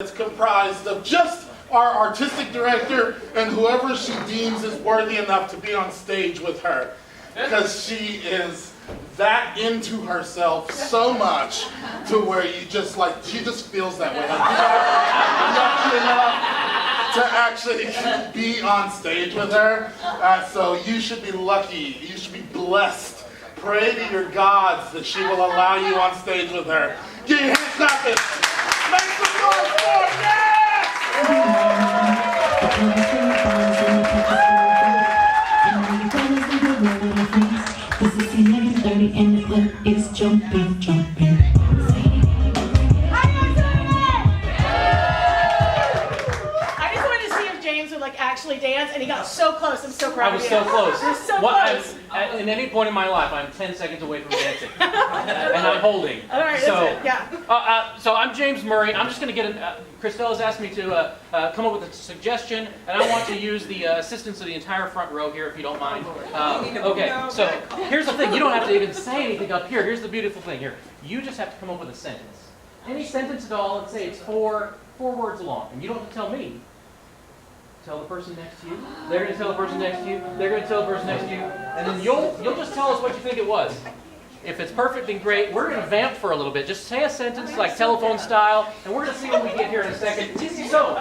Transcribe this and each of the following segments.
It's comprised of just our artistic director and whoever she deems is worthy enough to be on stage with her. Because she is that into herself so much to where you just she just feels that way. Lucky enough to actually be on stage with her. So you should be lucky. You should be blessed. Pray to your gods that she will allow you on stage with her. Get your hands clapping. Make some noise for it. This is 11:30 and the club is jumping, jumping. Actually dance, and he got so close. I'm so proud of you. I was so close. You're so close. In any point in my life, I'm 10 seconds away from dancing, and I'm holding. All right, so, that's it. Yeah. So I'm James Murray. I'm just going to get Christella's asked me to come up with a suggestion, and I want to use the assistance of the entire front row here, if you don't mind. Okay. So here's the thing. You don't have to even say anything up here. Here's the beautiful thing here. You just have to come up with a sentence. Any sentence at all. Let's say it's four words long, and you don't have to tell me. Tell the person next to you. They're going to tell the person next to you. They're going to tell the person next to you. And then you'll just tell us what you think it was. If it's perfect, then great. We're going to vamp for a little bit. Just say a sentence like telephone style, and we're going to see what we get here in a second. So,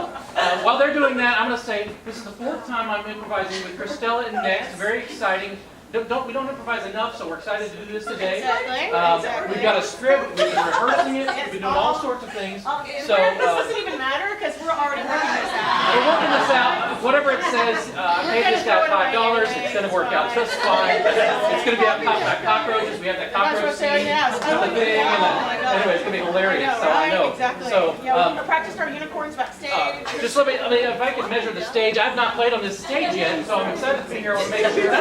while they're doing that, I'm going to say this is the 4th time I'm improvising with Christella and next. Very exciting. We don't improvise enough, so we're excited to do this today. Exactly. We've got a script. We've been rehearsing it. We've been doing all sorts of things. So this doesn't even matter because we're already working this out. we're working this out. Whatever it says, I paid this guy $5. It's going to work out just fine. It's going to be about cockroaches. We have that cockroach scene. The thing. Anyway, it's going to be hilarious. So I know. Exactly. So we practiced our unicorns backstage. just let me. If I could measure the stage, I've not played on this stage yet, so I'm excited to be here. I'll make sure.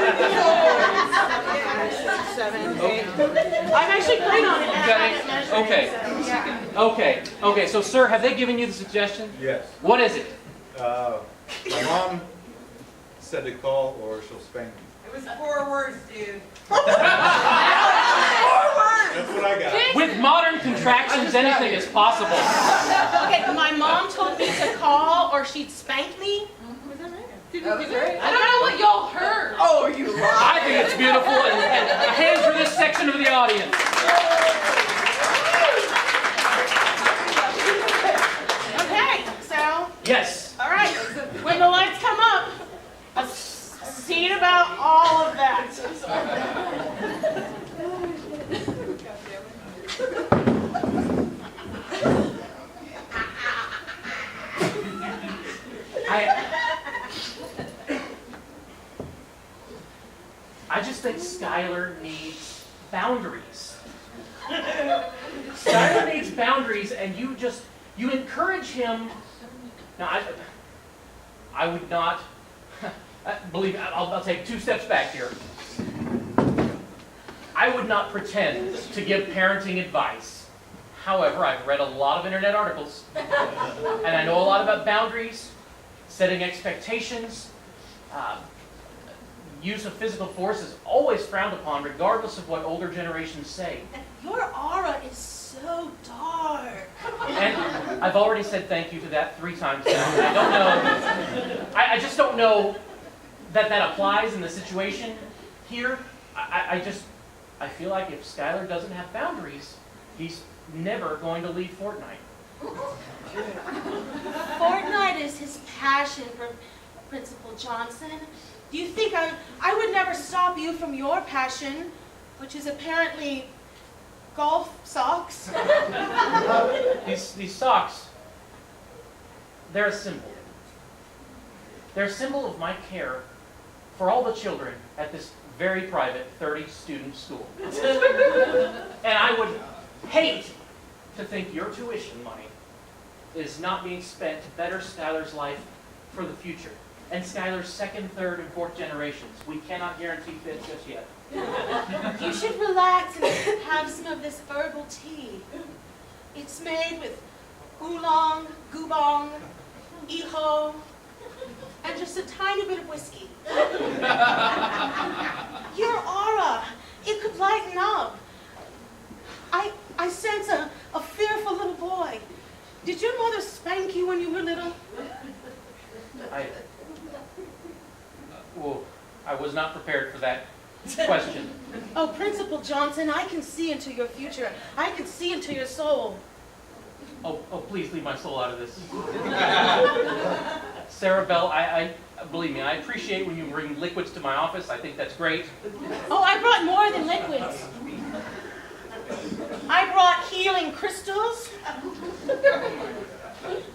7, 8. I'm actually playing on it. Okay. So, sir, have they given you the suggestion? Yes. What is it? My mom said to call or she'll spank me. It was 4 words, dude. 4 words! That's what I got. With modern contractions, anything is possible. Okay, my mom told me to call or she'd spank me. I don't know what y'all heard. Oh, you lied. I think it's beautiful, and a hand for this section of the audience. Okay, so, Yes. all right. When the lights come up, I've seen about all of that. I just think Skylar needs boundaries. Skylar needs boundaries, and you encourage him. Now, I would not believe. I'll take 2 steps back here. I would not pretend to give parenting advice. However, I've read a lot of internet articles, and I know a lot about boundaries, setting expectations. Use of physical force is always frowned upon, regardless of what older generations say. Your aura is so dark. And I've already said thank you to that 3 times now. I don't know. I just don't know that applies in the situation here. I feel like if Skylar doesn't have boundaries, he's never going to leave Fortnite. Fortnite is his passion, Principal Johnson. Do you think I would never stop you from your passion, which is apparently golf socks? These socks, they're a symbol. They're a symbol of my care for all the children at this very private 30-student school. And I would hate to think your tuition money is not being spent to better Skylar's life for the future. And Skylar's 2nd, 3rd, and 4th generations. We cannot guarantee fit just yet. You should relax and have some of this herbal tea. It's made with oolong, goobong, iho, and just a tiny bit of whiskey. Your aura, it could lighten up. I sense a fearful little boy. Did your mother spank you when you were little? Well, I was not prepared for that question. Oh, Principal Johnson, I can see into your future. I can see into your soul. Oh, please leave my soul out of this. Sarah Bell, I believe me, I appreciate when you bring liquids to my office. I think that's great. Oh, I brought more than liquids. I brought healing crystals.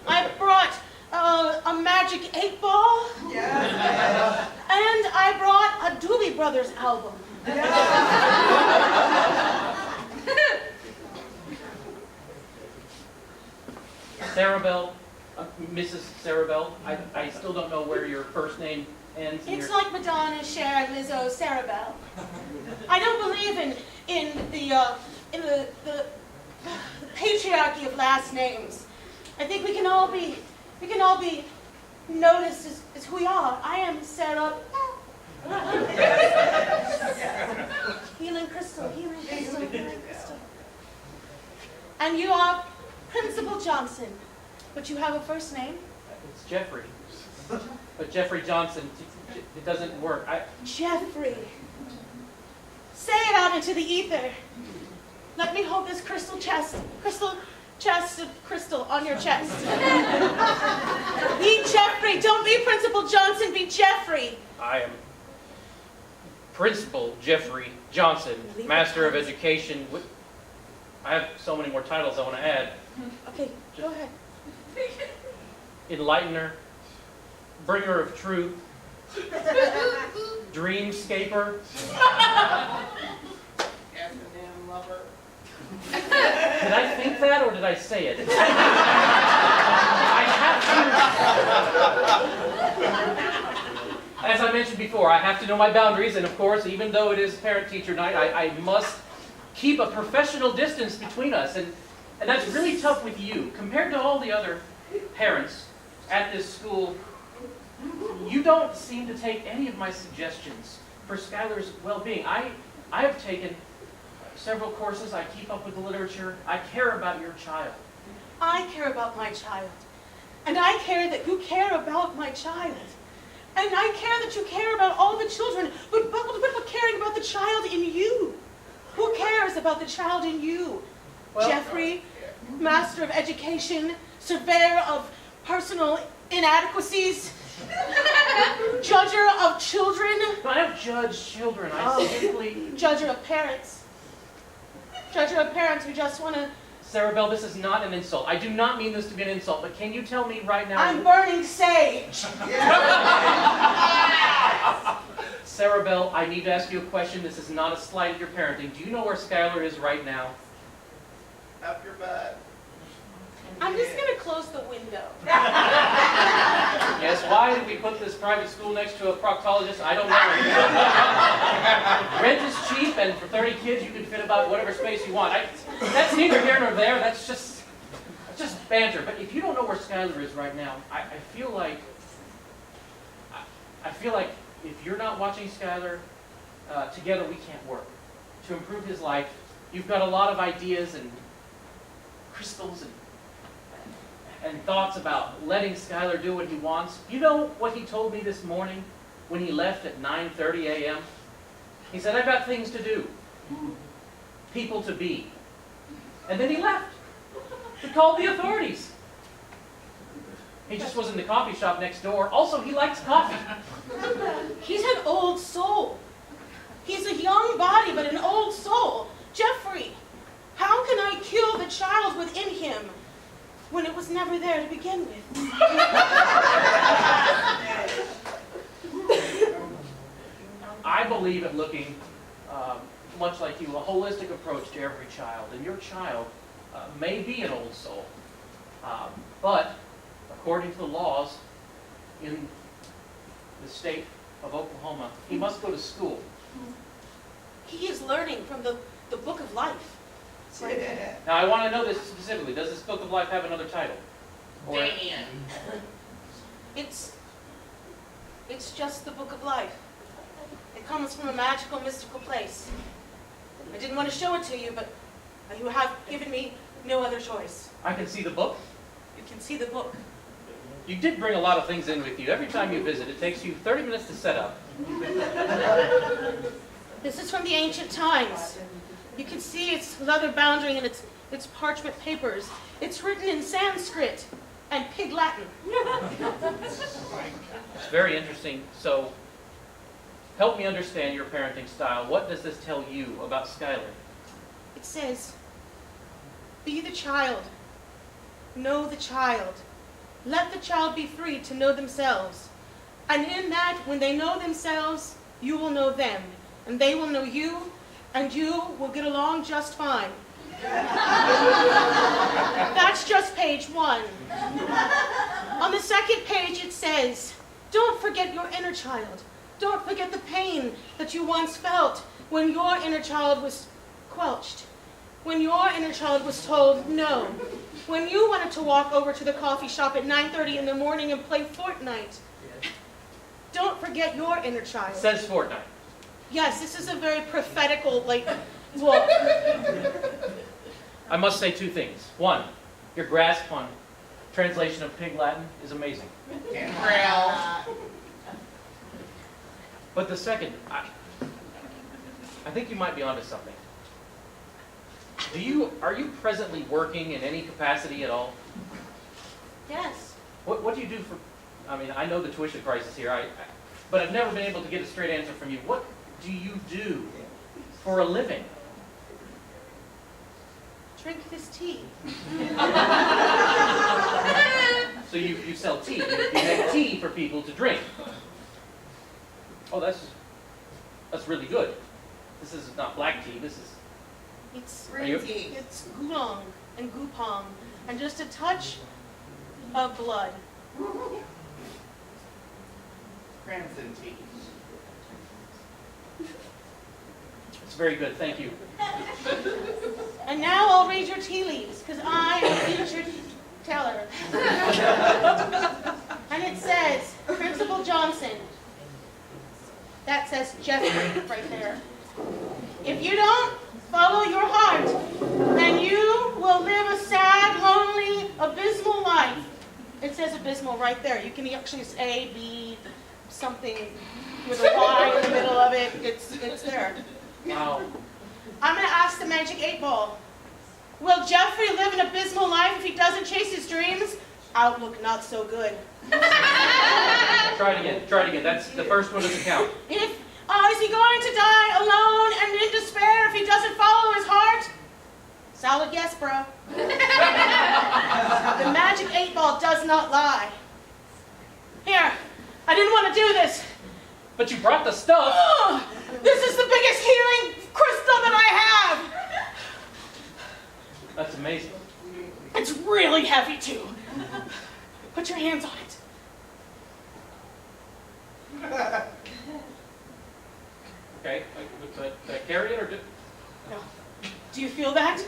I brought a magic 8-ball. Yeah. And I brought a Doobie Brothers album. Sarah Bell, Mrs. Sarah Bell, I still don't know where your first name ends. And It's your... like Madonna, Cher, Lizzo, Sarah Bell. I don't believe in the patriarchy of last names. I think we can all be noticed as who we are. I am Sarah. Healing crystal, healing crystal, healing crystal. And you are Principal Johnson, but you have a first name? It's Jeffrey. But Jeffrey Johnson, it doesn't work. Jeffrey. Say it out into the ether. Let me hold this crystal chest of crystal on your chest. Be Jeffrey. Don't be Principal Johnson. Be Jeffrey. I am Principal Jeffrey Johnson, Master of Education. I have so many more titles I want to add. Okay, go ahead. Enlightener, Bringer of Truth, Dreamscaper. Did I think that or did I say it? I have to, as I mentioned before, I have to know my boundaries, and of course, even though it is parent-teacher night, I must keep a professional distance between us, and that's really tough with you. Compared to all the other parents at this school, you don't seem to take any of my suggestions for Skylar's well-being. I have taken several courses. I keep up with the literature. I care about your child. I care about my child. And I care that you care about my child. And I care that you care about all the children. But caring about the child in you? Who cares about the child in you? Well, Jeffrey, Master of Education, Surveyor of Personal Inadequacies, Judger of Children. I don't judge children. I simply... Judger of Parents. Judger of Parents who just want to... Sarah Bell, this is not an insult. I do not mean this to be an insult, but can you tell me right now... I'm burning sage. Sarah Bell, I need to ask you a question. This is not a slight at your parenting. Do you know where Skylar is right now? Up your butt. I'm just going to close the window. Yes, why did we put this private school next to a proctologist? I don't know. Rent is cheap, and for 30 kids, you can fit about whatever space you want. That's neither here nor there. That's just banter. But if you don't know where Skylar is right now, I feel like if you're not watching Skylar, together we can't work. To improve his life, you've got a lot of ideas and crystals and thoughts about letting Skylar do what he wants. You know what he told me this morning when he left at 9:30 a.m.? He said, I've got things to do, people to be. And then he left. He called the authorities. He just was in the coffee shop next door. Also, he likes coffee. He's an old soul. He's a young body, but an old soul. Jeffrey, how can I kill the child within him when it was never there to begin with? I believe in looking, much like you, a holistic approach to every child. And your child may be an old soul, but according to the laws in the state of Oklahoma, he must go to school. He is learning from the book of life. Yeah. Now, I want to know this specifically. Does this book of life have another title? Or Damien. It's just the book of life. It comes from a magical, mystical place. I didn't want to show it to you, but you have given me no other choice. I can see the book. can see the book. You did bring a lot of things in with you. Every time you visit, it takes you 30 minutes to set up. This is from the ancient times. You can see its leather boundary and its parchment papers. It's written in Sanskrit and Pig Latin. It's very interesting. So, help me understand your parenting style. What does this tell you about Skylar? It says, be the child. Know the child. Let the child be free to know themselves. And in that, when they know themselves, you will know them. And they will know you, and you will get along just fine. That's just page 1. On the second page it says, don't forget your inner child. Don't forget the pain that you once felt when your inner child was squelched. When your inner child was told no. When you wanted to walk over to the coffee shop at 9:30 in the morning and play Fortnite. Don't forget your inner child. Says Fortnite. Yes, this is a very prophetical, book. I must say 2 things. 1, your grasp on translation of Pig Latin is amazing. But the second, I think you might be onto something. Are you presently working in any capacity at all? Yes. What do you do for, I mean, I know the tuition crisis here, but I've never been able to get a straight answer from you. What do you do for a living? Drink this tea. So you sell tea. You make tea for people to drink. Oh, that's really good. This is not black tea. This is. It's You- it's gulong and gupong and just a touch of blood. Crimson tea. It's very good. Thank you. And now I'll read your tea leaves, because I am a featured teller. And it says, Principal Johnson. That says Jeffrey right there. If you don't follow your heart, then you will live a sad, lonely, abysmal life. It says abysmal right there. You can actually say B, something with a Y in the middle of it. It's there. Wow. I'm going to ask the magic 8-ball. Will Jeffrey live an abysmal life if he doesn't chase his dreams? Outlook not so good. Try it again. Try it again. That's the first one doesn't count. Is he going to die alone and in despair if he doesn't follow his heart? Solid yes, bro. The magic 8-ball does not lie. Here, I didn't want to do this. But you brought the stuff. Oh, this is the biggest healing crystal that I have. That's amazing. It's really heavy, too. Put your hands on it. Okay. Did I carry it or No. Do you feel that?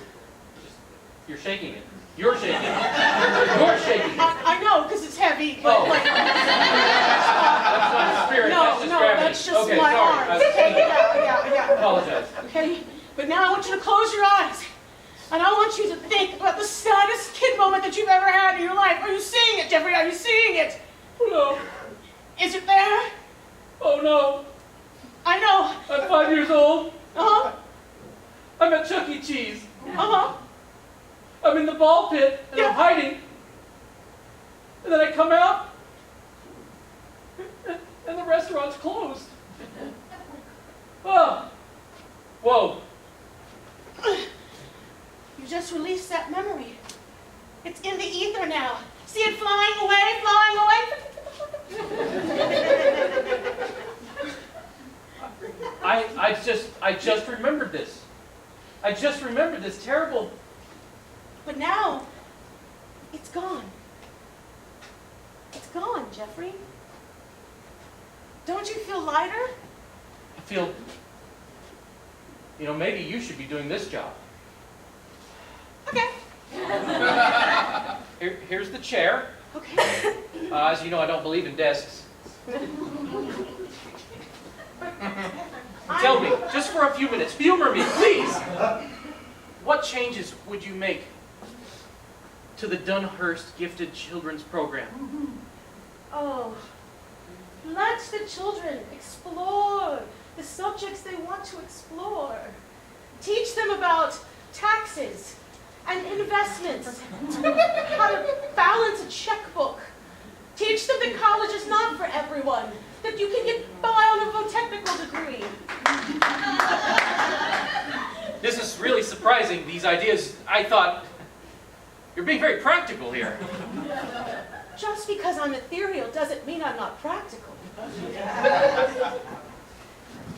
you're shaking it? You're shaking it. You're shaking it. I know, because it's heavy, but Oh. That's not spirit. that's just gravity. that's just okay, my sorry. arms. Okay, yeah. Apologize. Okay, but now I want you to close your eyes. And I want you to think about the saddest kid moment that you've ever had in your life. Are you seeing it, Jeffrey? Are you seeing it? No. Is it there? Oh no. I know. I'm 5 years old. Uh-huh. I'm at Chuck E. Cheese. Uh-huh. I'm in the ball pit and Yeah. I'm hiding. And then I come out and the restaurant's closed. Oh. Whoa. You just released that memory. It's in the ether now. See it flying away, flying away. I just remembered this. I just remembered this terrible. But now, it's gone. It's gone, Jeffrey. Don't you feel lighter? I feel, maybe you should be doing this job. Okay. Here's the chair. Okay. As you know, I don't believe in desks. Tell me, just for a few minutes, humor me, please. What changes would you make to the Dunhurst Gifted Children's Program. Oh, let the children explore the subjects they want to explore. Teach them about taxes and investments, how to balance a checkbook. Teach them that college is not for everyone, that you can get by on a technical degree. This is really surprising, these ideas. I thought, you're being very practical here. Just because I'm ethereal doesn't mean I'm not practical.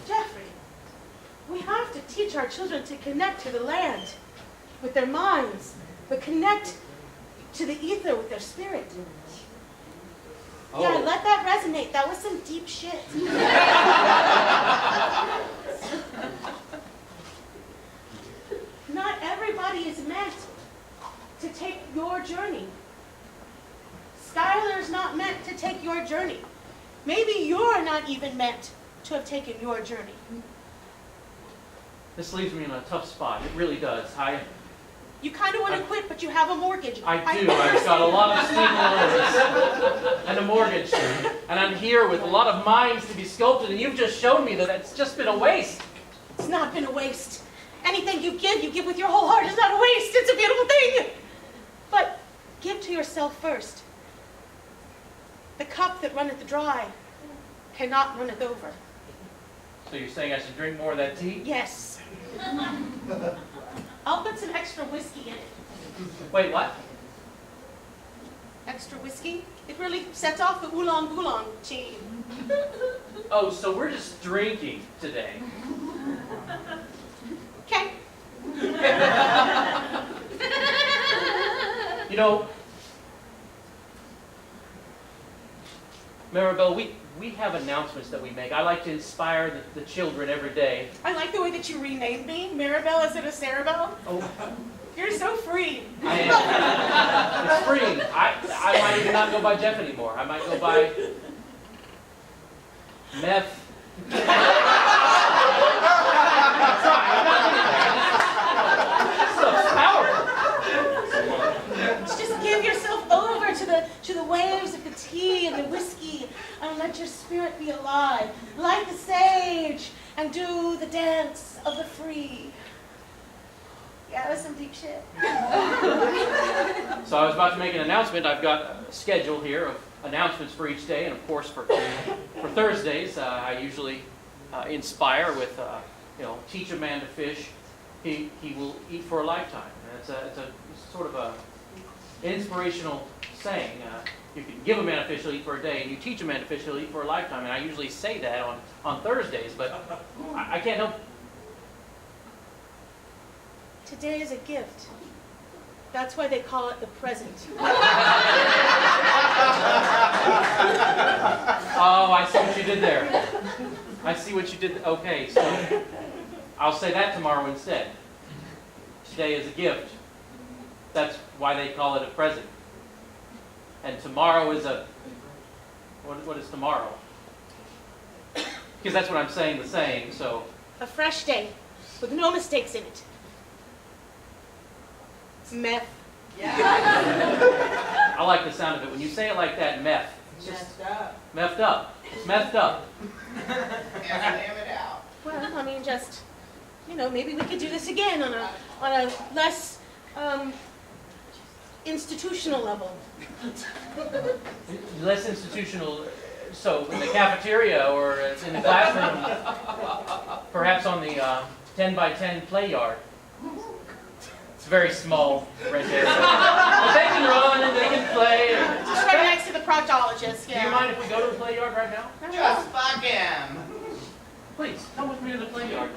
Jeffrey, we have to teach our children to connect to the land with their minds, but connect to the ether with their spirit. Yeah, let that resonate. That was some deep shit. Not everybody is meant to take your journey. Skylar's not meant to take your journey. Maybe you're not even meant to have taken your journey. This leaves me in a tough spot. It really does. You kind of want to quit, but you have a mortgage. I do. I've got a lot of student loans and a mortgage. And I'm here with a lot of minds to be sculpted, and you've just shown me that it's just been a waste. It's not been a waste. Anything you give with your whole heart is not a waste. It's a beautiful thing. But give to yourself first. The cup that runneth dry cannot runneth over. So you're saying I should drink more of that tea? Yes. I'll put some extra whiskey in it. Wait, what? Extra whiskey? It really sets off the oolong oolong tea. Oh, so we're just drinking today. Okay. You know, Maribel, we have announcements that we make. I like to inspire the children every day. I like the way that you renamed me. Maribel instead of Sarabel. Oh, You're so free. I am. It's freeing. I might even not go by Jeff anymore. I might go by Meth. Stuff's powerful. Just give yourself over to the waves of the tea and the whiskey, and let your spirit be alive. Light the sage and do the dance of the free. Yeah, that's some deep shit. So I was about to make an announcement. I've got a schedule here of announcements for each day, and of course for Thursdays, I usually inspire with, teach a man to fish, he will eat for a lifetime. And it's a sort of a inspirational saying. You can give a man a fish, he'll eat for a day, and you teach a man to fish, he'll eat for a lifetime. And I usually say that on Thursdays, but I can't help. Today is a gift. That's why they call it the present. Oh, I see what you did there. I see what you did. Okay, so I'll say that tomorrow instead. Today is a gift. That's why they call it a present. And tomorrow is a... What is tomorrow? Because that's what I'm saying, the saying, so... A fresh day with no mistakes in it. Meth. I like the sound of it. When you say it like that, meth. It's just messed up. It's messed up. Well, I mean, just, maybe we could do this again on a less institutional level. Less institutional, so in the cafeteria or in the classroom, perhaps on the 10 by 10 play yard. It's very small rent area. But they can run and they can play. Just right next to the proctologist, yeah. Do you mind if we go to the play yard right now? Just fuck him. Please, come with me to the play yard.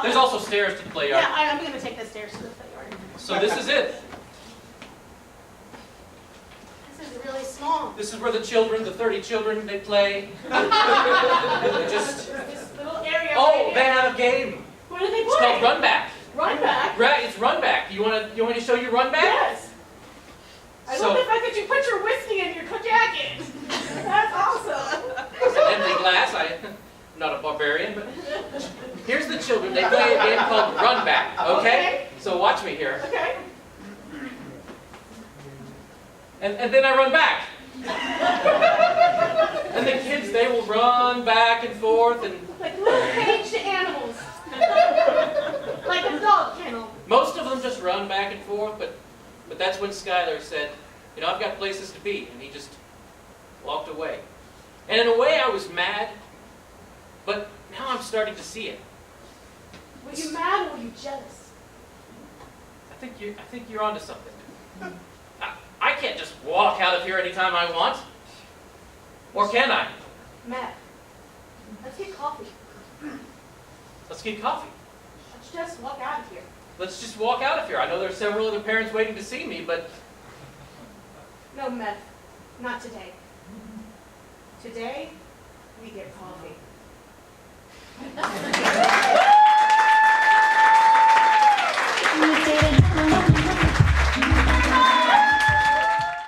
There's also stairs to the play yard. Yeah, I'm going to take the stairs to the play yard. So this is it. This is really small. This is where the 30 children, they play. This little area. Oh, right they here. have a game. What do they play? It's called Run Back. Run back. Right, it's Run Back. You want me to show you Run Back? Yes. I So- love the fact that you put your whiskey in your jacket. That's awesome. It's an empty glass. I'm not a barbarian, but here's the children, they play a game called Run Back, okay? Okay. So watch me here. Okay. And then I run back. And the kids, they will run back and forth, and Like little caged animals. Like a dog kennel. most of them just run back and forth, but that's when Skylar said, you know, I've got places to be, and he just walked away. And in a way, I was mad, but now I'm starting to see it. Were you mad or were you jealous? I think you're onto something. I can't just walk out of here anytime I want. Or can I? Matt, let's get coffee. Let's get coffee. Let's just walk out of here. Let's just walk out of here. I know there's several other parents waiting to see me, but No, Meth, not today. Today, we get coffee.